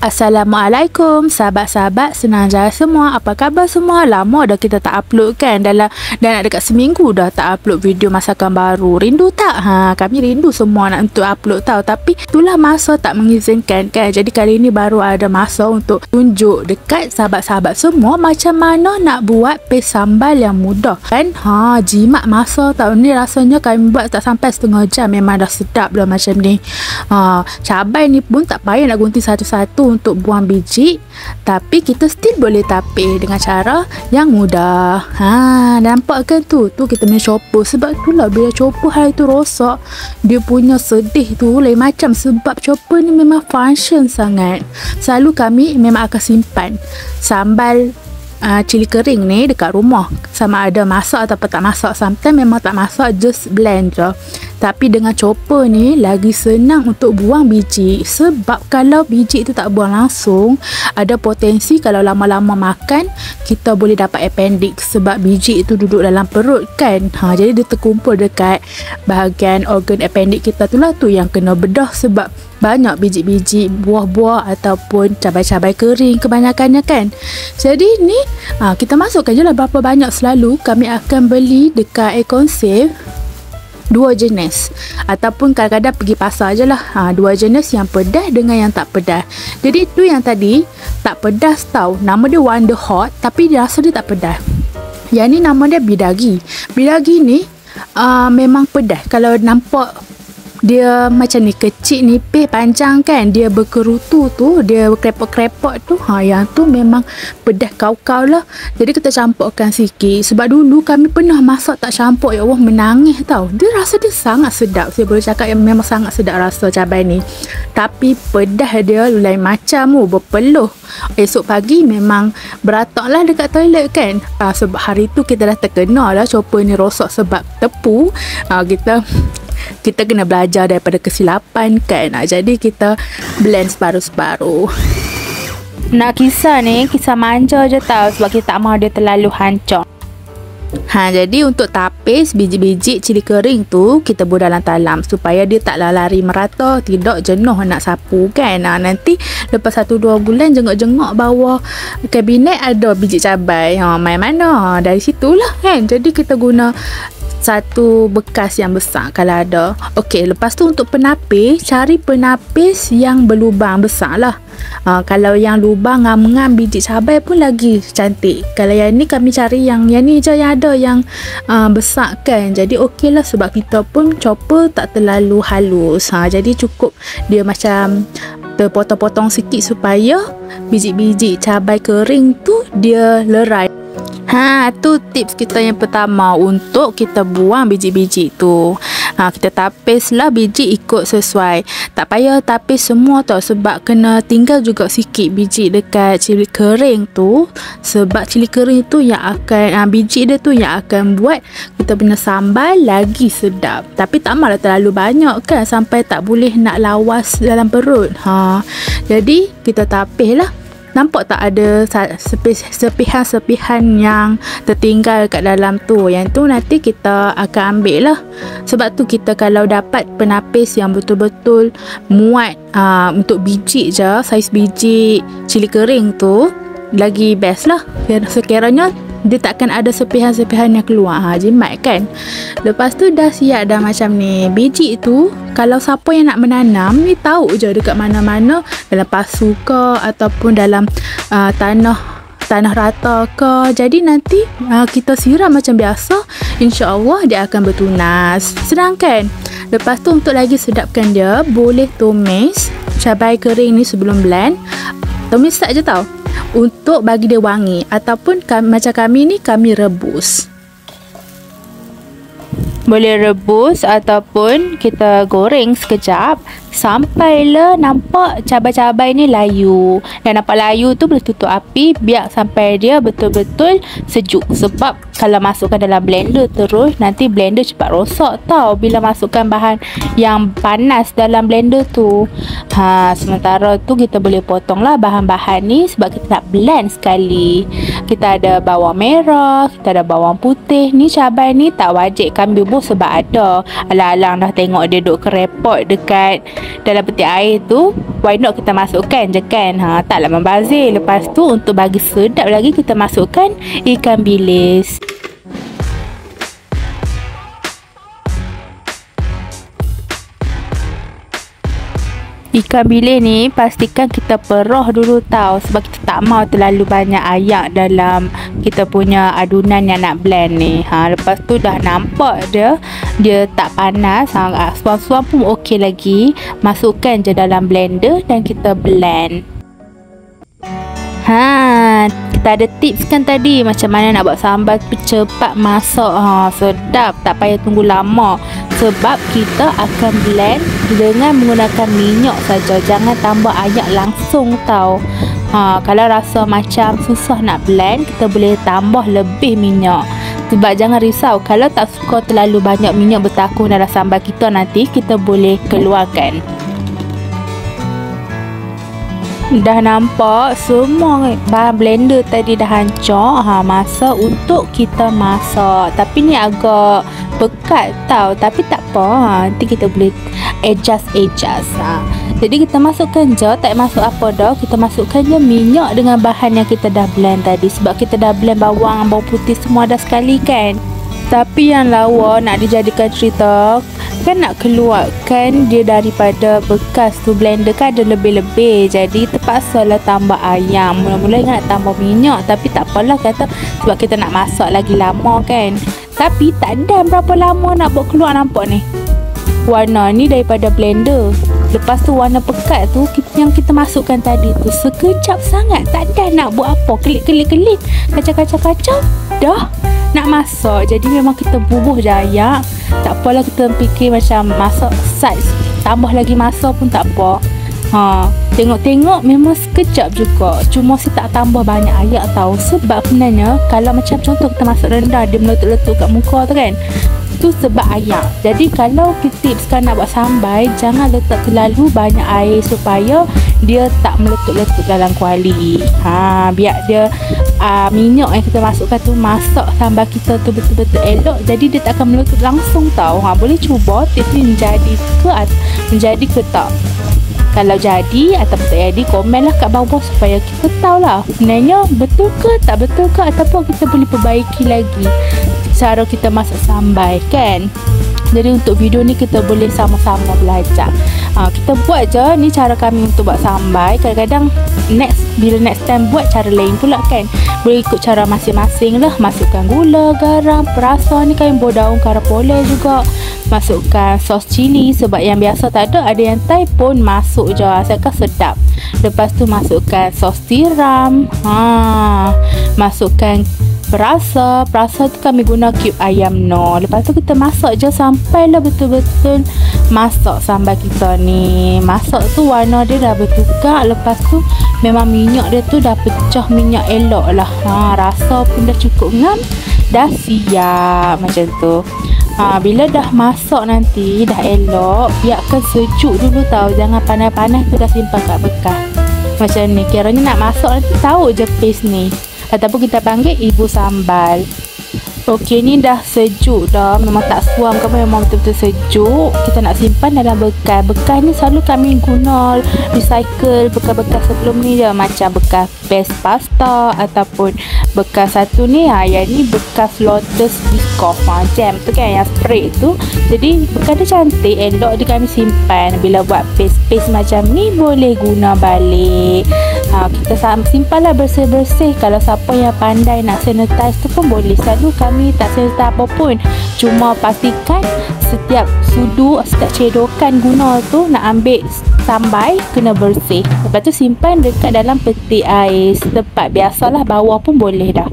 Assalamualaikum sahabat-sahabat Senang Jaya semua. Apa khabar semua? Lama dah kita tak upload kan. Dah nak dekat seminggu dah tak upload video masakan baru. Rindu tak? Kami rindu semua nak untuk upload tau. Tapi itulah masa tak mengizinkan kan. Jadi kali ni baru ada masa untuk tunjuk dekat sahabat-sahabat semua macam mana nak buat paste sambal yang mudah kan. Jimat masa tau. Ni rasanya kami buat tak sampai setengah jam. Memang dah sedap dah macam ni. Cabai ni pun tak payah nak gunting satu-satu untuk buang biji, tapi kita still boleh tapis dengan cara yang mudah. Nampak kan tu kita punya chopper. Sebab itulah bila chopper hari tu rosak, dia punya sedih tu lain macam. Sebab chopper ni memang function sangat. Selalu kami memang akan simpan sambal cili kering ni dekat rumah, sama ada masak ataupun tak masak. Sometimes memang tak masak, just blend je. Tapi dengan chopper ni lagi senang untuk buang biji. Sebab kalau biji tu tak buang langsung, ada potensi kalau lama-lama makan kita boleh dapat appendix. Sebab biji itu duduk dalam perut kan. Jadi dia terkumpul dekat bahagian organ appendix kita tu lah, tu yang kena bedah. Sebab banyak biji-biji buah-buah ataupun cabai-cabai kering kebanyakannya kan. Jadi ni kita masukkan je lah berapa banyak. Selalu kami akan beli dekat Econsave 2 jenis, ataupun kadang-kadang pergi pasar je lah. 2 jenis, yang pedas dengan yang tak pedas. Jadi tu yang tadi tak pedas tau. Nama dia Wonder Hot, tapi dia rasa dia tak pedas. Yang ni nama dia Bidagi. Bidagi ni memang pedas. Kalau nampak dia macam ni, kecil, nipis, panjang kan. Dia berkerutu tu, dia krepot-krepot tu. Yang tu memang pedas kau-kau lah. Jadi kita campurkan sikit. Sebab dulu kami pernah masak tak campur. Ya Allah, menangis tau. Dia rasa dia sangat sedap. Saya boleh cakap yang memang sangat sedap rasa cabai ni. Tapi pedas dia lain macam. Berpeluh. Esok pagi memang beratak lah dekat toilet kan. Sebab hari tu kita dah terkena lah chopper ni rosak sebab tepu. Kita kena belajar daripada kesilapan kan. Jadi kita blend separuh-separuh. Nak kisah ni, kisah manja je tau. Sebab kita tak mahu dia terlalu hancur. Jadi untuk tapis biji-biji cili kering tu, kita buat dalam talam supaya dia tak lari merata. Tidak jenuh nak sapu kan. Nanti lepas 1-2 bulan jengok-jengok bawah kabinet ada biji cabai. Main mana? Dari situlah kan. Jadi kita guna satu bekas yang besar kalau ada. Okey, lepas tu untuk penapis, cari penapis yang berlubang besar lah. Kalau yang lubang ngam-ngam biji cabai pun lagi cantik. Kalau yang ni kami cari yang ni je yang ada yang besar kan. Jadi okey lah, sebab kita pun chopper tak terlalu halus. Jadi cukup dia macam terpotong-potong sikit supaya biji-biji cabai kering tu dia lerai. Tu tips kita yang pertama untuk kita buang biji-biji tu. Kita tapis lah biji ikut sesuai. Tak payah tapis semua tau. Sebab kena tinggal juga sikit biji dekat cili kering tu. Sebab cili kering tu yang akan biji dia tu yang akan buat kita punya sambal lagi sedap. Tapi tak malah terlalu banyak kan, sampai tak boleh nak lawas dalam perut. Jadi kita tapis lah. Nampak tak ada sepihan-sepihan yang tertinggal kat dalam tu. Yang tu nanti kita akan ambil lah. Sebab tu kita kalau dapat penapis yang betul-betul muat untuk biji je, saiz biji cili kering tu, lagi best lah. Sekiranya dia takkan ada sepihan-sepihan yang keluar. Jimat kan. Lepas tu dah siap dah macam ni. Biji tu kalau siapa yang nak menanam ni tahu je dekat mana-mana, dalam pasu ke ataupun dalam tanah rata ke. Jadi nanti kita siram macam biasa, insya-Allah dia akan bertunas. Senang kan? Lepas tu untuk lagi sedapkan dia, boleh tumis cabai kering ni sebelum blend. Tumis tak je tau, untuk bagi dia wangi. Ataupun macam kami ni, kami rebus. Boleh rebus ataupun kita goreng sekejap sampailah nampak cabai-cabai ni layu. Dan nampak layu tu boleh tutup api biar sampai dia betul-betul sejuk. Sebab kalau masukkan dalam blender terus, nanti blender cepat rosak tau bila masukkan bahan yang panas dalam blender tu. Sementara tu kita boleh potonglah bahan-bahan ni sebab kita nak blend sekali. Kita ada bawang merah, kita ada bawang putih. Ni cabai ni tak wajib kami rebus sebab ada alang-alang dah tengok dia duk kerepot dekat dalam peti air tu, why not kita masukkan je kan. Taklah membazir. Lepas tu untuk bagi sedap lagi kita masukkan ikan bilis. Ikan bilis ni pastikan kita peroh dulu tau, sebab kita tak mau terlalu banyak ayak dalam kita punya adunan yang nak blend ni. Lepas tu dah nampak dia tak panas, suam-suam pun okey lagi. Masukkan je dalam blender dan kita blend. Kita ada tips kan tadi macam mana nak buat sambal tu cepat masak. Sedap, tak payah tunggu lama. Sebab kita akan blend dengan menggunakan minyak saja. Jangan tambah ayak langsung tau. Kalau rasa macam susah nak blend, kita boleh tambah lebih minyak. Sebab jangan risau, kalau tak suka terlalu banyak minyak bertakung dalam sambal kita, nanti kita boleh keluarkan. Dah nampak semua bahan blender tadi dah hancur. Masa untuk kita masak. Tapi ni agak pekat tau, tapi tak apa. Nanti kita boleh adjust. Jadi kita masukkan je, tak masuk apa dah. Kita masukkan je minyak dengan bahan yang kita dah blend tadi. Sebab kita dah blend bawang putih semua dah sekali kan. Tapi yang lawa nak dijadikan cerita, kan nak keluarkan dia daripada bekas tu blender kan ada lebih-lebih. Jadi terpaksalah tambah ayam. Mula-mula ingat nak tambah minyak, tapi tak apalah kata sebab kita nak masak lagi lama kan. Tapi tak ada berapa lama nak buat keluar. Nampak ni warna ni daripada blender. Lepas tu warna pekat tu yang kita masukkan tadi tu sekejap sangat. Tak ada nak buat apa, kelip-kelip kacau-kacau dah nak masak. Jadi memang kita bubuh je ayak. Tak apalah kita fikir macam masak saiz, tambah lagi masa pun tak apa. Tengok-tengok memang sekejap juga. Cuma saya tak tambah banyak ayak tau. Sebab sebenarnya kalau macam contoh kita masak rendang, dia meletup-letup kat muka tu kan, tu sebab ayak. Jadi kalau tips kan nak buat sambal, jangan letak terlalu banyak air supaya dia tak meletup-letup dalam kuali. Biar dia minyak yang kita masukkan tu masak sambal kita tu betul-betul elok. Jadi dia tak akan meletup langsung tau. Boleh cuba tips ni menjadi ke tak. Kalau jadi atau tak jadi, komenlah kat bawah supaya kita tahulah sebenarnya betul ke tak betul ke, ataupun kita boleh perbaiki lagi cara kita masak sambal kan. Jadi untuk video ni kita boleh sama-sama belajar. Kita buat je ni cara kami untuk buat sambal. Kadang-kadang bila next time buat cara lain pula kan. Boleh ikut cara masing-masing lah. Masukkan gula, garam, perasa ni kan, buah daun karapole juga. Masukkan sos cili sebab yang biasa tak ada yang Thai pun masuk je, asalkan sedap. Lepas tu masukkan sos tiram. Masukkan perasa tu kami guna cube ayam no. Lepas tu kita masak je sampailah betul-betul masak sambal kita ni. Masak tu warna dia dah bertukar. Lepas tu memang minyak dia tu dah pecah minyak elok lah. Rasa pun dah cukup ngam. Dah siap macam tu. Bila dah masak nanti dah elok, biarkan sejuk dulu tau. Jangan panas-panas tu dah simpan kat bekas. Macam ni, kiranya nak masak nanti tahu je paste ni. Ataupun kita panggil ibu sambal. Okey, ni dah sejuk dah. Memang tak suam ke, memang betul-betul sejuk. Kita nak simpan dalam bekas. Bekas ni selalu kami guna recycle bekas-bekas sebelum ni je. Macam bekas paste pasta ataupun bekas satu ni. Yang ni bekas Lotus Biscoff jam tu kan, yang spray tu. Jadi bekas dia cantik, elok dia kami simpan. Bila buat paste macam ni boleh guna balik. Kita simpanlah bersih-bersih. Kalau siapa yang pandai nak sanitize tu pun boleh. Selalu kami tak sanitize apa pun. Cuma pastikan setiap sudu, setiap cedokan guna tu nak ambil sambal kena bersih. Lepas tu simpan dekat dalam peti ais. Tempat biasalah, bawah pun boleh dah.